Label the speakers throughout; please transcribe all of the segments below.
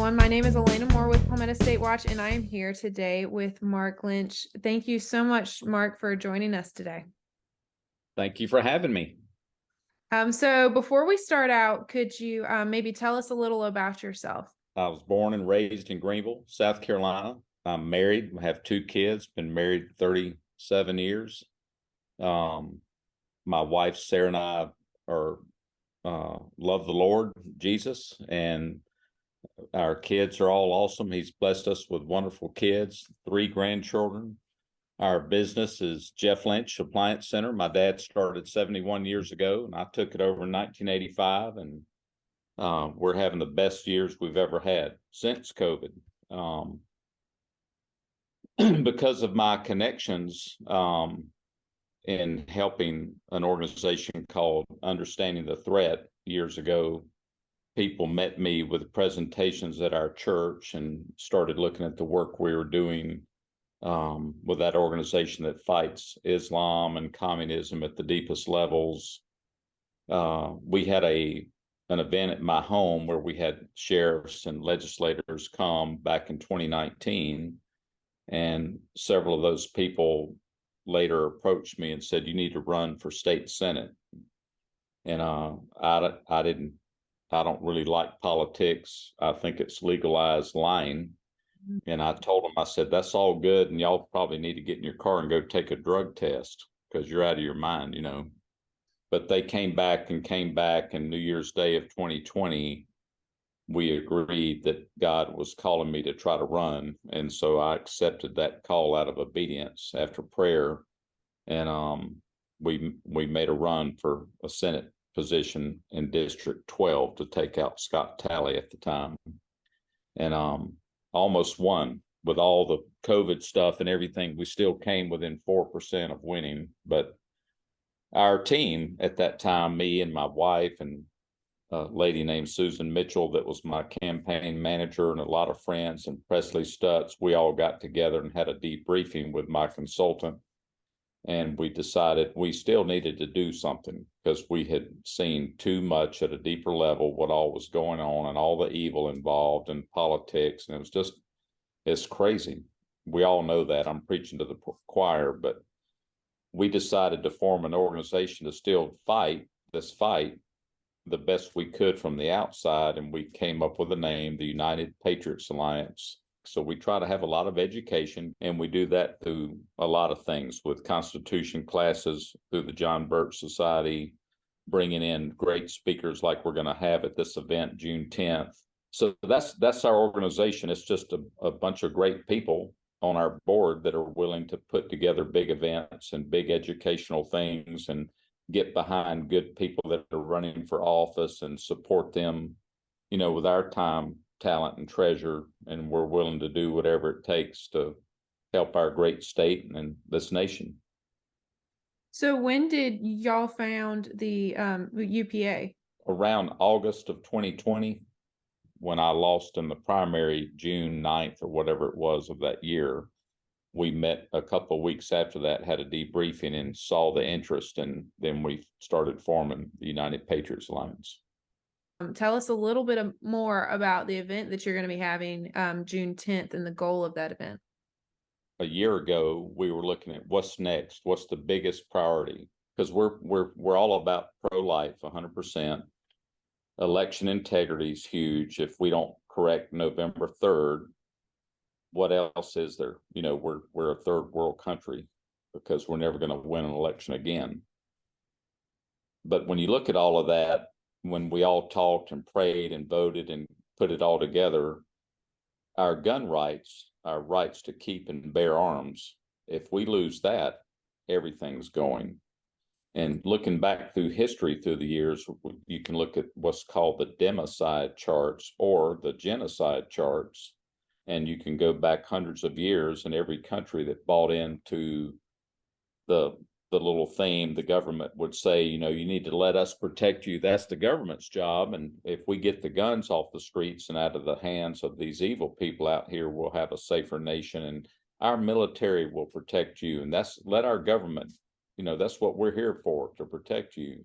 Speaker 1: everyone. My name is Alaina with Palmetto State Watch, and I am here today with Mark Lynch. Thank you so much, Mark, for joining us today.
Speaker 2: Thank you for having me.
Speaker 1: So before we start out, could you maybe tell us a little about yourself?
Speaker 2: I was born and raised in Greenville, South Carolina. I'm married. I have 2 kids, been married 37 years. My wife, Sarah, and I are love the Lord Jesus, and our kids are all awesome. He's blessed us with wonderful kids, 3 grandchildren. Our business is Jeff Lynch Appliance Center. My dad started 71 years ago, and I took it over in 1985, and we're having the best years we've ever had since COVID. Because of my connections in helping an organization called Understanding the Threat years ago, people met me with presentations at our church and started looking at the work we were doing with that organization that fights Islam and communism at the deepest levels. We had an event at my home where we had sheriffs and legislators come back in 2019, and several of those people later approached me and said, "You need to run for state senate." And I don't really like politics. I think it's legalized lying. And I told them, I said, "That's all good, and y'all probably need to get in your car and go take a drug test because you're out of your mind, But they came back, and New Year's Day of 2020, we agreed that God was calling me to try to run. And so I accepted that call out of obedience after prayer. And we made a run for a Senate position in District 12 to take out Scott Talley at the time. And almost won. With all the COVID stuff and everything, we still came within 4% of winning. But our team at that time, me and my wife and a lady named Susan Mitchell, that was my campaign manager, and a lot of friends, and Presley Stutz, we all got together and had a debriefing with my consultant. And we decided we still needed to do something because we had seen too much at a deeper level what all was going on and all the evil involved in politics. And it's crazy. We all know that. I'm preaching to the choir, but we decided to form an organization to still fight this fight the best we could from the outside. And we came up with a name, the United Patriots Alliance. So we try to have a lot of education, and we do that through a lot of things with Constitution classes, through the John Birch Society, bringing in great speakers like we're going to have at this event June 10th. So that's our organization. It's just a bunch of great people on our board that are willing to put together big events and big educational things and get behind good people that are running for office and support them, with our time, talent, and treasure. And we're willing to do whatever it takes to help our great state and this nation.
Speaker 1: So when did y'all found the UPA?
Speaker 2: Around August of 2020, when I lost in the primary June 9th or whatever it was of that year. We met a couple of weeks after that, had a debriefing, and saw the interest, and then we started forming the United Patriots Alliance.
Speaker 1: Tell us a little bit more about the event that you're going to be having June 10th and the goal of that event.
Speaker 2: A year ago, we were looking at what's next, what's the biggest priority, because we're all about pro-life 100%. Election integrity is huge. If we don't correct November 3rd, what else is there? We're a third world country because we're never going to win an election again. But when you look at all of that, when we all talked and prayed and voted and put it all together, our gun rights, our rights to keep and bear arms, if we lose that, everything's going. And looking back through history through the years, you can look at what's called the democide charts or the genocide charts. And you can go back hundreds of years, and every country that bought into the little theme, the government would say, you need to let us protect you. That's the government's job. And if we get the guns off the streets and out of the hands of these evil people out here, we'll have a safer nation, and our military will protect you. And let our government, that's what we're here for, to protect you.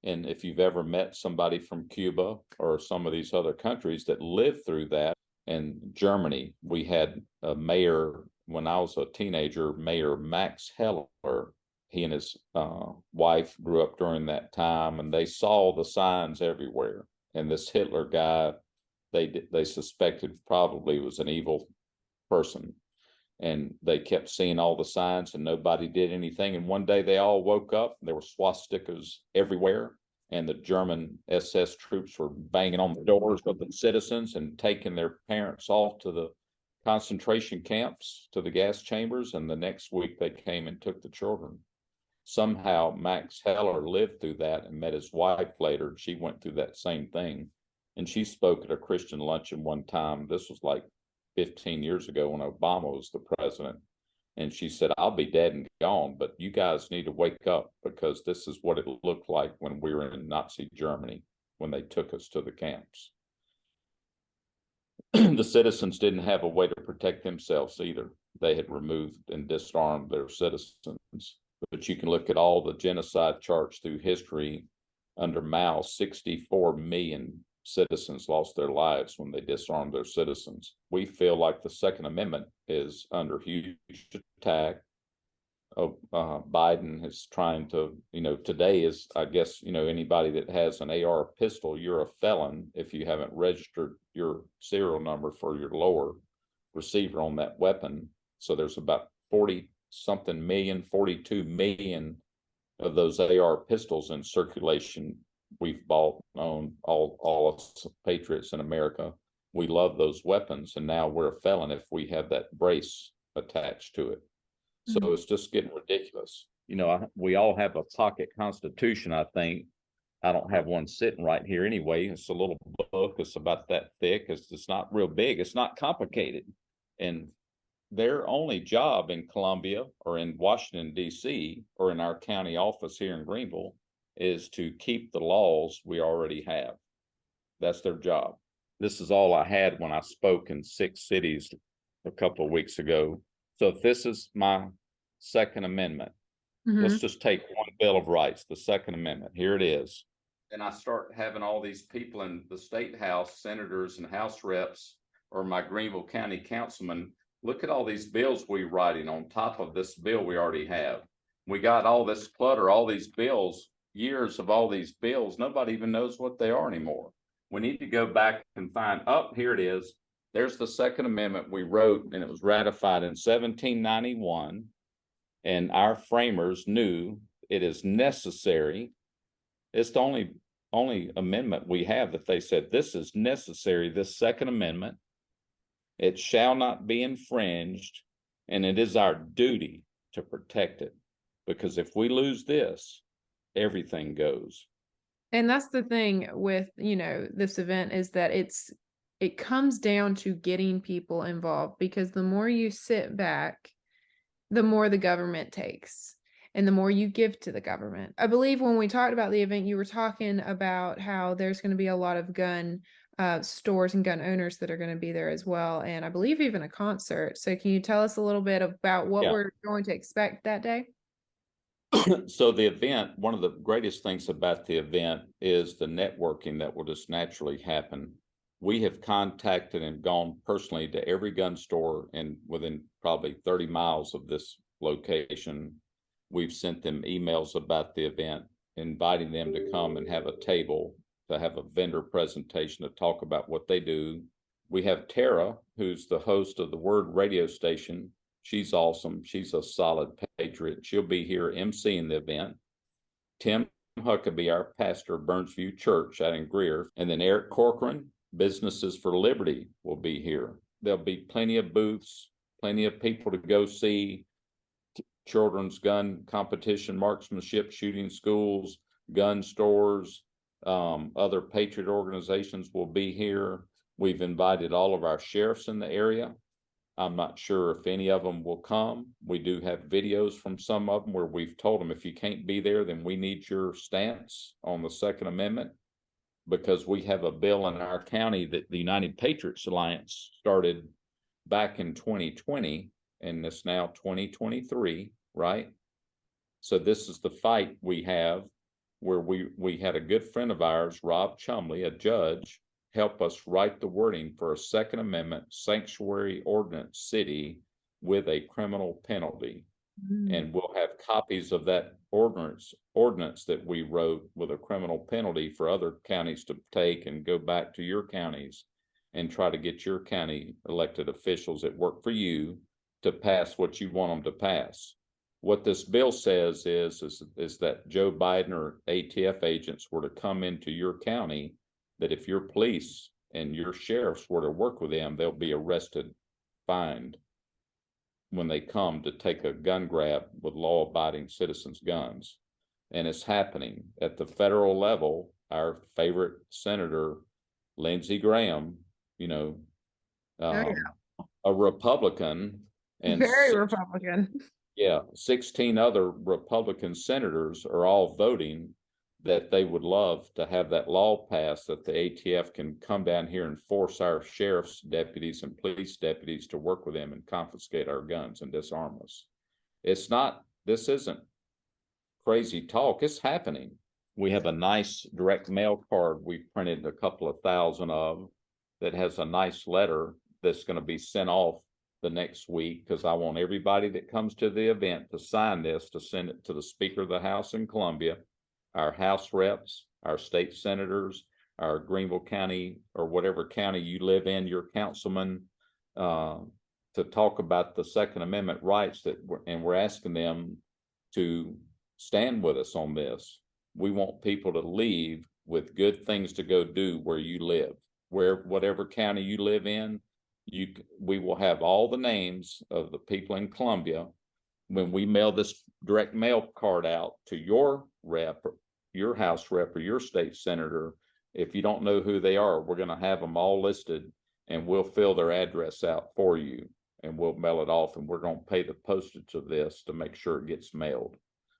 Speaker 2: And if you've ever met somebody from Cuba or some of these other countries that lived through that, In Germany, we had a mayor, when I was a teenager, Mayor Max Heller. He and his wife grew up during that time, and they saw the signs everywhere. And this Hitler guy, they suspected probably was an evil person, and they kept seeing all the signs and nobody did anything. And one day they all woke up, there were swastikas everywhere, and the German SS troops were banging on the doors of the citizens and taking their parents off to the concentration camps, to the gas chambers. And the next week they came and took the children. Somehow Max Heller lived through that and met his wife later. She went through that same thing. And she spoke at a Christian luncheon one time. This was like 15 years ago when Obama was the president. And she said, I'll be dead and gone, but you guys need to wake up, because this is what it looked like when we were in Nazi Germany, when they took us to the camps. The citizens didn't have a way to protect themselves either. They had removed and disarmed their citizens. But you can look at all the genocide charts through history. Under Mao, 64 million citizens lost their lives when they disarmed their citizens. We feel like the Second Amendment is under huge attack. Biden is trying to, today is, I guess, anybody that has an AR pistol, you're a felon if you haven't registered your serial number for your lower receiver on that weapon. So there's about 40-something million, 42 million of those AR pistols in circulation. We've bought, owned, all us Patriots in America. We love those weapons, and now we're a felon if we have that brace attached to it. So it's just getting ridiculous. We all have a pocket constitution, I think. I don't have one sitting right here anyway. It's a little book. It's about that thick. It's not real big. It's not complicated. And their only job in Columbia or in Washington, D.C., or in our county office here in Greenville is to keep the laws we already have. That's their job. This is all I had when I spoke in 6 cities a couple of weeks ago. So if this is my Second Amendment, let's just take one Bill of Rights, the Second Amendment. Here it is. And I start having all these people in the state house, senators and house reps, or my Greenville County councilman, look at all these bills we're writing on top of this bill we already have. We got all this clutter, all these bills, years of all these bills. Nobody even knows what they are anymore. We need to go back and find, here it is. There's the Second Amendment we wrote, and it was ratified in 1791. And our framers knew it is necessary. It's the only amendment we have that they said, this is necessary, this Second Amendment. It shall not be infringed, and it is our duty to protect it. Because if we lose this, everything goes.
Speaker 1: And that's the thing with, this event, is that it comes down to getting people involved, because the more you sit back, the more the government takes, and the more you give to the government. I believe when we talked about the event, you were talking about how there's going to be a lot of gun stores and gun owners that are going to be there as well. And I believe even a concert. So can you tell us a little bit about what we're going to expect that day?
Speaker 2: So the event, one of the greatest things about the event is the networking that will just naturally happen. We have contacted and gone personally to every gun store within probably 30 miles of this location. We've sent them emails about the event, inviting them to come and have a table, to have a vendor presentation, to talk about what they do. We have Tara, who's the host of the Word radio station. She's awesome. She's a solid patriot. She'll be here emceeing the event. Tim Huckabee, our pastor of Burnsview Church out in Greer, and then Eric Corcoran, Businesses for Liberty, will be here. There'll be plenty of booths, plenty of people to go see. Children's gun competition, marksmanship, shooting schools, gun stores, other patriot organizations will be here. We've invited all of our sheriffs in the area. I'm not sure if any of them will come. We do have videos from some of them where we've told them, if you can't be there, then we need your stance on the Second Amendment, because we have a bill in our county that the United Patriots Alliance started back in 2020, and it's now 2023, right? So this is the fight we have, where we had a good friend of ours, Rob Chumley, a judge, help us write the wording for a Second Amendment sanctuary ordinance city with a criminal penalty. And we'll have copies of that ordinance that we wrote with a criminal penalty for other counties to take and go back to your counties and try to get your county elected officials that work for you to pass what you want them to pass. What this bill says is that Joe Biden or ATF agents were to come into your county, that if your police and your sheriffs were to work with them, they'll be arrested, fined when they come to take a gun grab with law-abiding citizens' guns. And it's happening at the federal level. Our favorite senator, Lindsey Graham, a Republican, and
Speaker 1: very Republican.
Speaker 2: 16 other Republican senators are all voting that they would love to have that law passed, that the ATF can come down here and force our sheriff's deputies and police deputies to work with them and confiscate our guns and disarm us. This isn't crazy talk. It's happening. We have a nice direct mail card we printed a couple of thousand of that has a nice letter that's going to be sent off the next week, because I want everybody that comes to the event to sign this, to send it to the Speaker of the House in Columbia, our House reps, our state senators, our Greenville County or whatever county you live in, your councilman, to talk about the Second Amendment rights and we're asking them to stand with us on this. We want people to leave with good things to go do where you live, whatever county you live in. We will have all the names of the people in Columbia when we mail this direct mail card out to your rep, your House rep, or your state senator. If you don't know who they are, we're going to have them all listed, and we'll fill their address out for you, and we'll mail it off, and we're going to pay the postage of this to make sure it gets mailed.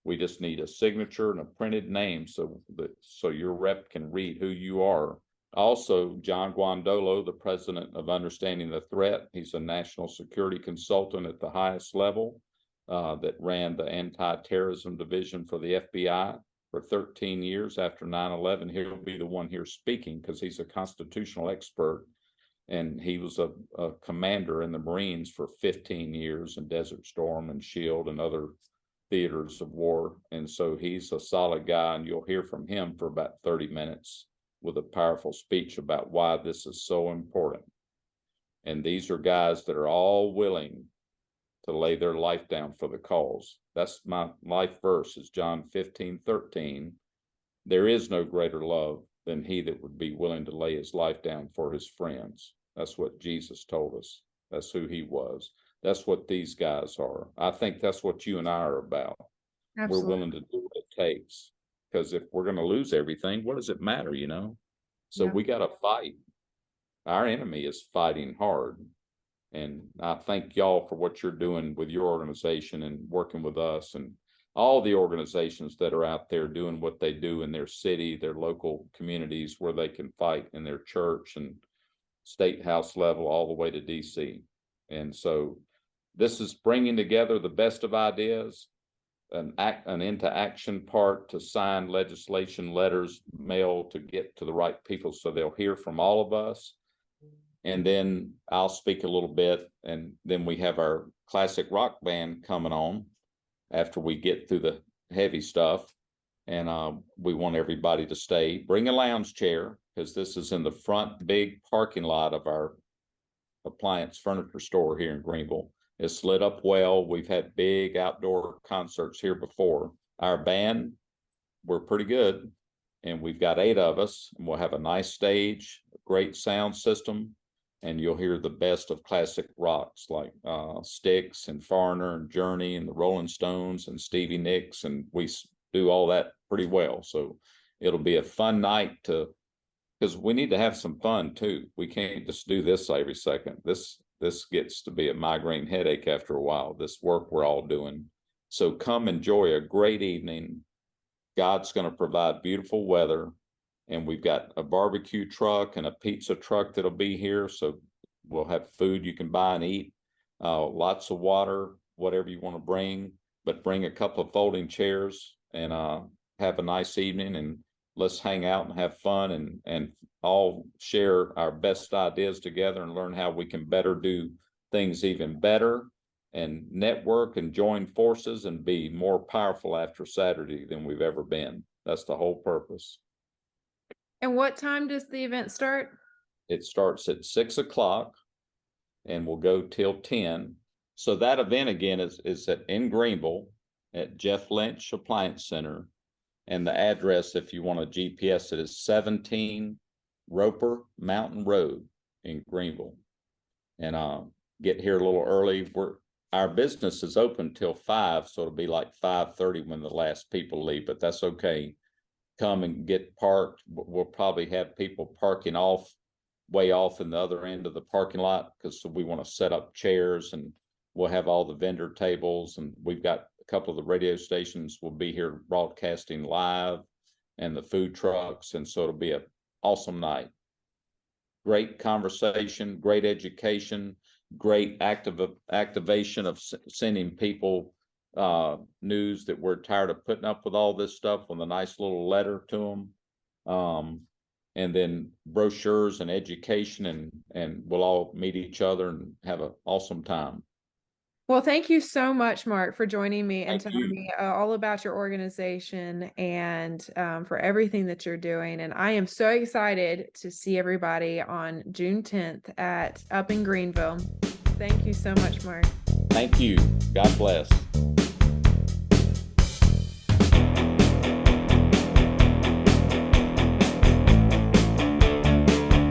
Speaker 2: We just need a signature and a printed name so your rep can read who you are. Also, John Guandolo, the president of Understanding the Threat, he's a national security consultant at the highest level that ran the anti-terrorism division for the FBI for 13 years after 9/11. He'll be the one here speaking because he's a constitutional expert, and he was a commander in the Marines for 15 years in Desert Storm and SHIELD and other theaters of war. And so he's a solid guy, and you'll hear from him for about 30 minutes with a powerful speech about why this is so important. And these are guys that are all willing to lay their life down for the cause. That's my life verse, is John 15:13. There is no greater love than he that would be willing to lay his life down for his friends. That's what Jesus told us. That's who he was. That's what these guys are. I think that's what you and I are about. Absolutely. We're willing to do what it takes. Because if we're going to lose everything, what does it matter, So we got to fight. Our enemy is fighting hard. And I thank y'all for what you're doing with your organization and working with us and all the organizations that are out there doing what they do in their city, their local communities, where they can fight in their church and state house level all the way to DC. And so this is bringing together the best of ideas, an into action part to sign legislation letters, mail to get to the right people so they'll hear from all of us. And then I'll speak a little bit, and then we have our classic rock band coming on after we get through the heavy stuff. And we want everybody to stay. Bring a lounge chair, because this is in the front big parking lot of our appliance furniture store here in Greenville. It's lit up well. We've had big outdoor concerts here before. Our band, we're pretty good, and we've got 8 of us, and we'll have a nice stage, a great sound system, and you'll hear the best of classic rocks like Styx and Foreigner and Journey and the Rolling Stones and Stevie Nicks, and we do all that pretty well. So it'll be a fun night because we need to have some fun too. We can't just do this every second. This gets to be a migraine headache after a while, this work we're all doing. So come enjoy a great evening. God's going to provide beautiful weather, and we've got a barbecue truck and a pizza truck that'll be here. So we'll have food you can buy and eat, lots of water, whatever you want to bring, but bring a couple of folding chairs and have a nice evening. And let's hang out and have fun and all share our best ideas together and learn how we can better do things even better and network and join forces and be more powerful after Saturday than we've ever been. That's the whole purpose.
Speaker 1: And what time does the event start?
Speaker 2: It starts at 6 o'clock and will go till 10. So that event again is in Greenville at Jeff Lynch Appliance Center. And the address, if you want a GPS, it is 17 Roper Mountain Road in Greenville. And get here a little early. Our business is open till 5, so it'll be like 5:30 when the last people leave, but that's okay. Come and get parked. We'll probably have people parking way off in the other end of the parking lot because we want to set up chairs, and we'll have all the vendor tables, and we've got a couple of the radio stations will be here broadcasting live, and the food trucks, and so it'll be an awesome night. Great conversation, great education, great activation of sending people news that we're tired of putting up with all this stuff with a nice little letter to them. And then brochures and education, and we'll all meet each other and have an awesome time.
Speaker 1: Well, thank you so much, Mark, for joining me and telling me all about your organization and for everything that you're doing. And I am so excited to see everybody on June 10th up in Greenville. Thank you so much, Mark.
Speaker 2: Thank you. God bless.